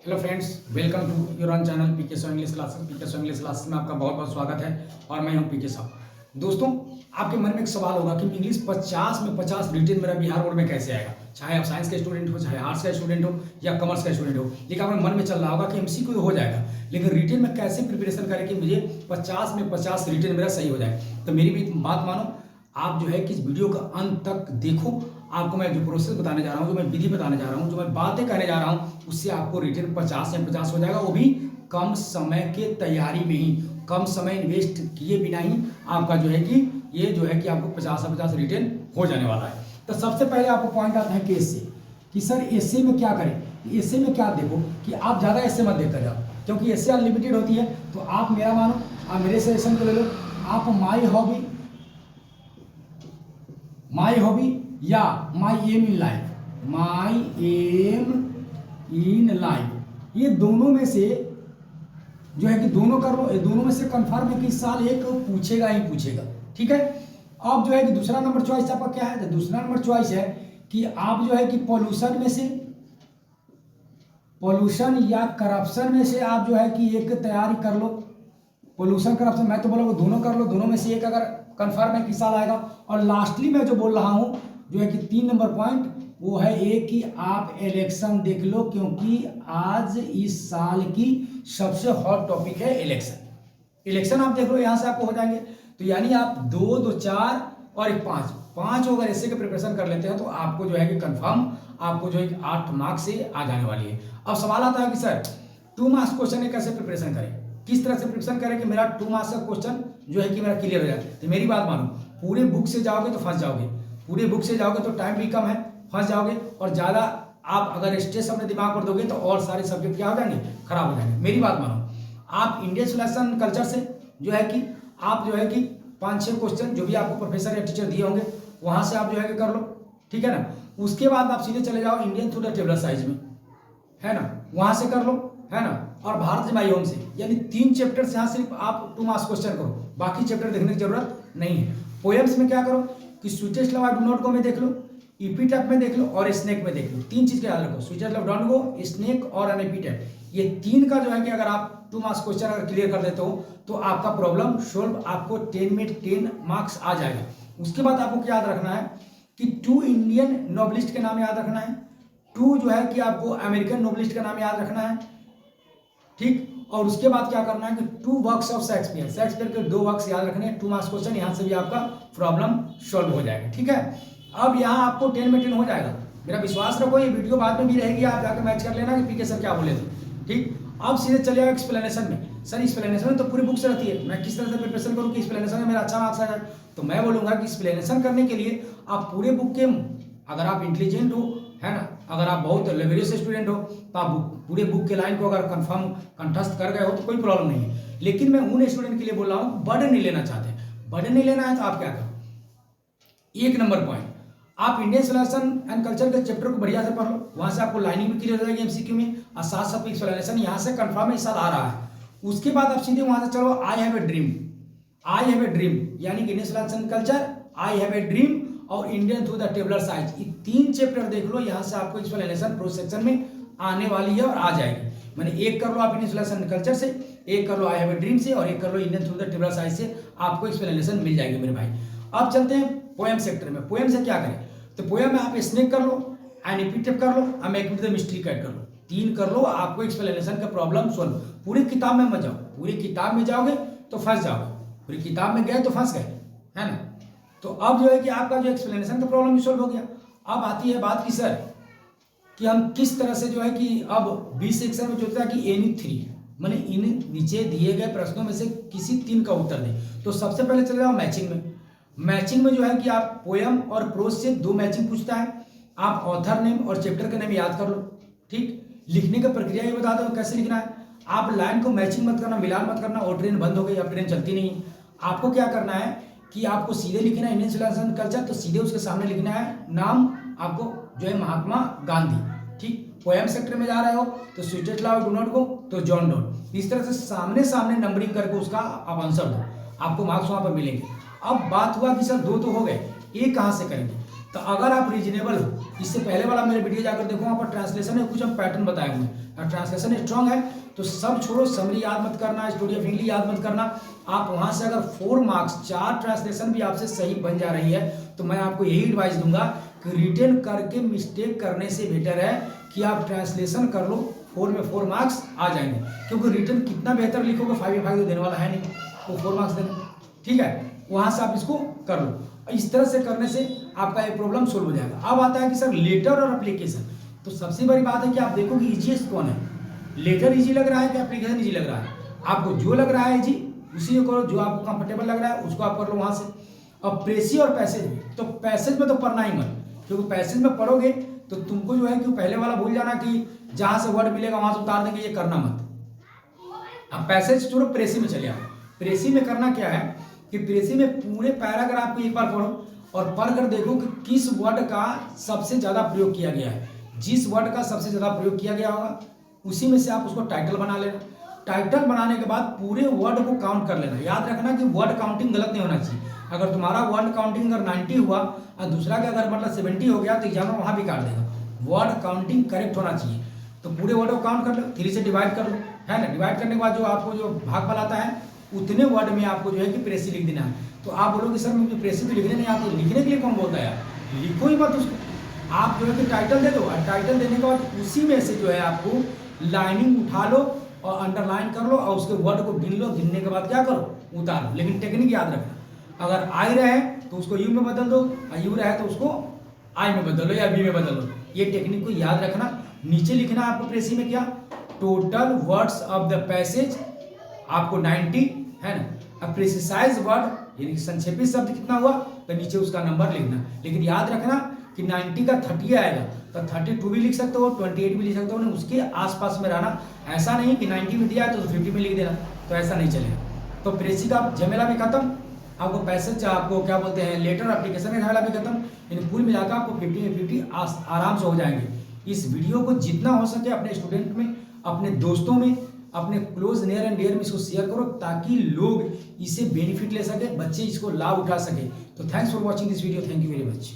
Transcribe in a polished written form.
Hello friends, welcome to your own channel PK so English classes. PK so English classes में आपका बहुत बहुत स्वागत है और मैं हूं पीके साहब। दोस्तों, आपके मन में एक सवाल होगा कि इंग्लिश 50 में 50 रिटेन मेरा बिहार बोर्ड में कैसे आएगा। चाहे आप साइंस के स्टूडेंट हो, चाहे आर्ट्स का स्टूडेंट हो या कॉमर्स का स्टूडेंट हो, लेकिन आपके मन में चल रहा होगा कि एमसीक्यू तो हो जाएगा, लेकिन रिटेन में कैसे प्रिपरेशन करें कि मुझे 50 में 50 रिटेन मेरा सही हो जाए। तो मेरी भी बात मानो, आप जो है कि इस वीडियो का अंत तक देखो। आपको मैं जो प्रोसेस बताने जा रहा हूँ, जो मैं विधि बताने जा रहा हूँ, जो मैं बातें कहने जा रहा हूँ, उससे आपको रिटेन 50 में 50 हो जाएगा। वो भी कम समय के तैयारी में ही, कम समय इन्वेस्ट किए बिना ही आपका जो है कि ये जो है कि आपको 50 से 50 रिटेन हो जाने वाला है। तो सबसे पहले आपको पॉइंट आता है कि एस्से, कि सर एस्से में क्या करें। एस्से में क्या देखो कि आप ज़्यादा एस्से मत देख कर जाओ, क्योंकि एस्से अनलिमिटेड होती है। तो आप मेरा मानो, आप मेरे सजेशन को ले लो। आप माई हॉबी या माई एम इन लाइफ, ये दोनों में से जो है कि दोनों कर लो। ये दोनों में से कंफर्म है कि इस साल एक पूछेगा ही पूछेगा, ठीक है। अब जो है कि दूसरा नंबर चॉइस आपका क्या है। तो दूसरा नंबर चॉइस है कि आप जो है कि पॉल्यूशन या करप्शन में से आप जो है कि एक तैयारी कर लो। पोल्यूशन करप्शन मैं तो बोला वो दोनों कर लो, दोनों में से एक अगर कंफर्म है कि साल आएगा। और लास्टली मैं जो बोल रहा हूँ जो है कि 3 नंबर पॉइंट, वो है एक कि आप इलेक्शन देख लो, क्योंकि आज इस साल की सबसे हॉट टॉपिक है इलेक्शन आप देख लो, यहाँ से आपको हो जाएंगे। तो यानी आप 2, 2, 4 और एक 5 अगर ऐसे के प्रिपरेशन कर लेते हैं तो आपको जो है कि कंफर्म आपको जो है 8 मार्क्स से आ जाने वाली है। अब सवाल आता है कि सर 2 मार्क्स क्वेश्चन है, कैसे प्रिपरेशन करें, किस तरह से प्रिपरेशन करें कि मेरा 2 मार्क्स का क्वेश्चन जो है कि मेरा क्लियर हो जाए। तो मेरी बात मानो, पूरे बुक से जाओगे तो फंस जाओगे, पूरे बुक से जाओगे तो टाइम भी कम है, फंस जाओगे। और ज़्यादा आप अगर स्ट्रेस अपने दिमाग पर दोगे तो और सारे सब्जेक्ट क्या हो जाएंगे, खराब हो जाएंगे। मेरी बात मानो, आप इंडियन सिलेक्शन कल्चर से जो है कि आप जो है कि 5-6 क्वेश्चन जो भी आपको प्रोफेसर या टीचर दिए होंगे वहाँ से आप जो है कि कर लो, ठीक है ना। उसके बाद आप सीधे चले जाओ Indian through the tabler size में, है ना, वहाँ से कर लो, है ना। और भारत माई होम से, यानी 3 चैप्टर से यहाँ सिर्फ आप 2 मार्क्स क्वेश्चन करो, बाकी चैप्टर देखने की जरूरत नहीं है। पोएम्स में क्या करो कि sweetest love I do not go में देख लो, एपिटैफ में देख लो और स्नेक में देख लो। 3 चीज का याद रखो, sweetest love don't go, snake और एन एपिटैफ। ये 3 का जो है कि अगर आप 2 मार्क्स क्वेश्चन अगर क्लियर कर देते हो तो आपका प्रॉब्लम सोल्व, आपको 10 में 10 मार्क्स आ जाएगा। उसके बाद आपको क्या याद रखना है कि 2 इंडियन नोबलिस्ट के नाम याद रखना है, 2 जो है कि आपको अमेरिकन नोबलिस्ट का नाम याद रखना है, ठीक। और उसके बाद क्या करना है कि 2 वर्क्स ऑफ शेक्सपियर के 2 वर्क्स याद रखने हैं। 2 मार्क्स क्वेश्चन यहाँ से भी आपका प्रॉब्लम सॉल्व हो जाएगा, ठीक है। अब यहाँ आपको 10 में 10 हो जाएगा, मेरा विश्वास रखो। ये वीडियो बाद में भी रहेगी, आप जाकर मैच कर लेना कि पीके सर क्या बोले थे, ठीक। अब सीधे चले जाओ एक्सप्लेनेशन में। सर एक्सप्लेनेशन में तो पूरी बुक से रहती है, मैं किस तरह से प्रिपरेशन करूँ कि एक्सप्लेनेशन में मेरा अच्छा मार्क्स आ जाए। तो मैं बोलूँगा कि एक्सप्लेनेशन करने के लिए आप पूरे बुक के, अगर आप इंटेलिजेंट हो, है ना, अगर आप बहुत लेवरियस स्टूडेंट हो तो आप पूरे बुक के लाइन को अगर कंफर्म कंठस्थ कर गए हो तो कोई प्रॉब्लम नहीं है। लेकिन मैं उन स्टूडेंट के लिए बोल रहा हूँ बर्डन नहीं लेना चाहते, बर्डन नहीं लेना है तो आप क्या करो, 1 नंबर पॉइंट, आप इंडियन सिलेक्शन एंड कल्चर के चैप्टर को बढ़िया से पढ़ लो, वहां से आपको लाइनिंग भी क्लियर हो जाएगी एमसीक्यू में, और साथ साथ एक्सप्लेनेशन यहाँ से कंफर्म इस साल आ रहा है। उसके बाद आप सीधे वहां से चलो आई हैव ए ड्रीम, यानी कि Indian selection culture, I have a dream और Indian through the tabler size, ये 3 चैप्टर देख लो। यहाँ से आपको एक्सप्लेनेशन प्रो सेक्शन में आने वाली है और आ जाएगी। मैंने एक कर लो आप इंडियन सिलेक्शन कल्चर से, एक कर लो आई हैव ए ड्रीम से, और एक कर लो Indian through the tabler size से, आपको एक्सप्लेनेशन मिल जाएगी मेरे भाई। अब चलते हैं पोएम सेक्टर में। पोएम से क्या करें, तो पोएम में आप स्नेक कर लो, एन एपिटैफ कर लो, make with the mystery cat कर लो, 3 कर लो, आपको एक्सप्लेनेशन का प्रॉब्लम सॉल्व। पूरी किताब में मत जाओ, पूरी किताब में जाओगे तो फंस जाओगे, पूरी किताब में गए तो फंस गए, है ना। तो अब जो है कि आपका जो एक्सप्लेनेशन का प्रॉब्लम भी सॉल्व हो गया। अब आती है बात की सर कि हम किस तरह से जो है कि अब बी सेक्शन में जो होता है कि एनी 3 माने इन नीचे दिए गए प्रश्नों में से किसी 3 का उत्तर दें। तो सबसे पहले चले जाओ मैचिंग में। मैचिंग में जो है कि आप पोएम और प्रोज से 2 मैचिंग पूछता है, आप ऑथर नेम और चैप्टर का नेम याद कर लो, ठीक। लिखने का प्रक्रिया ये बता दो कैसे लिखना है। आप लाइन को मैचिंग मत करना, मिलान मत करना, और ट्रेन बंद हो गई, अब ट्रेन चलती नहीं। आपको क्या करना है कि आपको सीधे लिखना है इंडियन सिलेक्शन कल्चर, तो सीधे उसके सामने लिखना है नाम, आपको जो है महात्मा गांधी, ठीक। पोएम सेक्टर में जा रहे हो तो sweetest love do not go, तो जॉन डॉन। इस तरह से सामने सामने नंबरिंग करके उसका आप आंसर दो, आपको मार्क्स वहां पर मिलेंगे। अब बात हुआ कि सर 2 तो हो गए, 1 कहाँ से करेंगे। तो अगर आप रीजनेबल हो, इससे पहले वाला मेरे वीडियो जाकर देखो, वहाँ पर ट्रांसलेशन में कुछ हम पैटर्न बताए हुए हैं, और ट्रांसलेशन स्ट्रांग है तो सब छोड़ो, समरी याद मत करना, स्टोरी ऑफ इंग्लिश याद मत करना। आप वहाँ से अगर 4 मार्क्स 4 ट्रांसलेशन भी आपसे सही बन जा रही है तो मैं आपको यही एडवाइस दूंगा कि रिटेन करके मिस्टेक करने से बेटर है कि आप ट्रांसलेशन कर लो, 4 में 4 मार्क्स आ जाएंगे। क्योंकि रिटेन कितना बेहतर लिखोगे, 5 में 5 तो देने वाला है नहीं, वो 4 मार्क्स देने, ठीक है। वहाँ से आप इसको कर लो, इस तरह से करने से आपका ये प्रॉब्लम सोल्व हो जाएगा। अब आता है कि सर लेटर और एप्लीकेशन, तो सबसे बड़ी बात है कि आप देखो कि ईजीएस्ट कौन है, लेटर इजी लग रहा है कि एप्लीकेशन इजी लग रहा है। आपको जो लग रहा है इजी उसी को करो, जो आपको कंफर्टेबल लग रहा है उसको आप कर लो वहाँ से। अब प्रेसी और पैसेज, तो पैसेज में तो पढ़ना ही मत, क्योंकि पैसेज में पढ़ोगे तो तुमको जो है कि पहले वाला भूल जाना कि जहाँ से वर्ड मिलेगा वहाँ से उतार देंगे, ये करना मत। अब पैसेज छोड़ो, प्रेसी में चले आओ। प्रेसी में करना क्या है कि प्रेसी में पूरे पैराग्राफ को एक बार पढ़ो और पढ़ कर देखो कि किस वर्ड का सबसे ज़्यादा प्रयोग किया गया है। जिस वर्ड का सबसे ज़्यादा प्रयोग किया गया होगा उसी में से आप उसको टाइटल बना लेना। टाइटल बनाने के बाद पूरे वर्ड को काउंट कर लेना। याद रखना कि वर्ड काउंटिंग गलत नहीं होना चाहिए। अगर तुम्हारा वर्ड काउंटिंग अगर 90 हुआ और दूसरा का अगर मतलब 70 हो गया तो एग्जामिनर वहाँ भी काट देगा। वर्ड काउंटिंग करेक्ट होना चाहिए। तो पूरे वर्ड को काउंट कर लो, 3 से डिवाइड कर लो, है ना। डिवाइड करने के बाद जो आपको जो भागफल आता है उतने वर्ड में आपको जो है कि प्रेसी लिख देना है। तो आप बोलोगे सर मुझे प्रेसी तो लिखने नहीं आती, लिखने के लिए कौन बोलता है यार, लिखो ही मत उसको। आप जो है कि टाइटल दे दो और टाइटल देने के बाद उसी में से जो है आपको लाइनिंग उठा लो और अंडरलाइन कर लो और उसके वर्ड को गिन लो। गिनने के बाद क्या करो, उतारो। लेकिन टेक्निक याद रखना, अगर आई रहे तो उसको यू में बदल दो और यू रहे तो उसको आई में बदल लो या बी में बदल लो। ये टेक्निक को याद रखना। नीचे लिखना आपको प्रेसी में क्या, total words of the passage आपको 90, है ना। अब प्रिसाइज वर्ड यानी संक्षेपित शब्द कितना हुआ तो नीचे उसका नंबर लिखना। लेकिन याद रखना कि 90 का 30 आएगा तो 32 भी लिख सकते हो, 28 भी लिख सकते हो, उसके आसपास में रहना। ऐसा नहीं कि 90 में दिया है तो 50 में लिख देना, तो ऐसा नहीं चलेगा। तो प्रेसी का झमेला भी खत्म, आपको पैसेज आपको क्या बोलते हैं लेटर एप्लीकेशन का झमेला भी खत्म। यानी कुल मिलाकर आपको 50 में 50 आराम से हो जाएंगे। इस वीडियो को जितना हो सके अपने स्टूडेंट में, अपने दोस्तों में, अपने क्लोज नियर एंड डियर में इसको शेयर करो ताकि लोग इसे बेनिफिट ले सके, बच्चे इसको लाभ उठा सके। तो thanks for watching this video, thank you very much.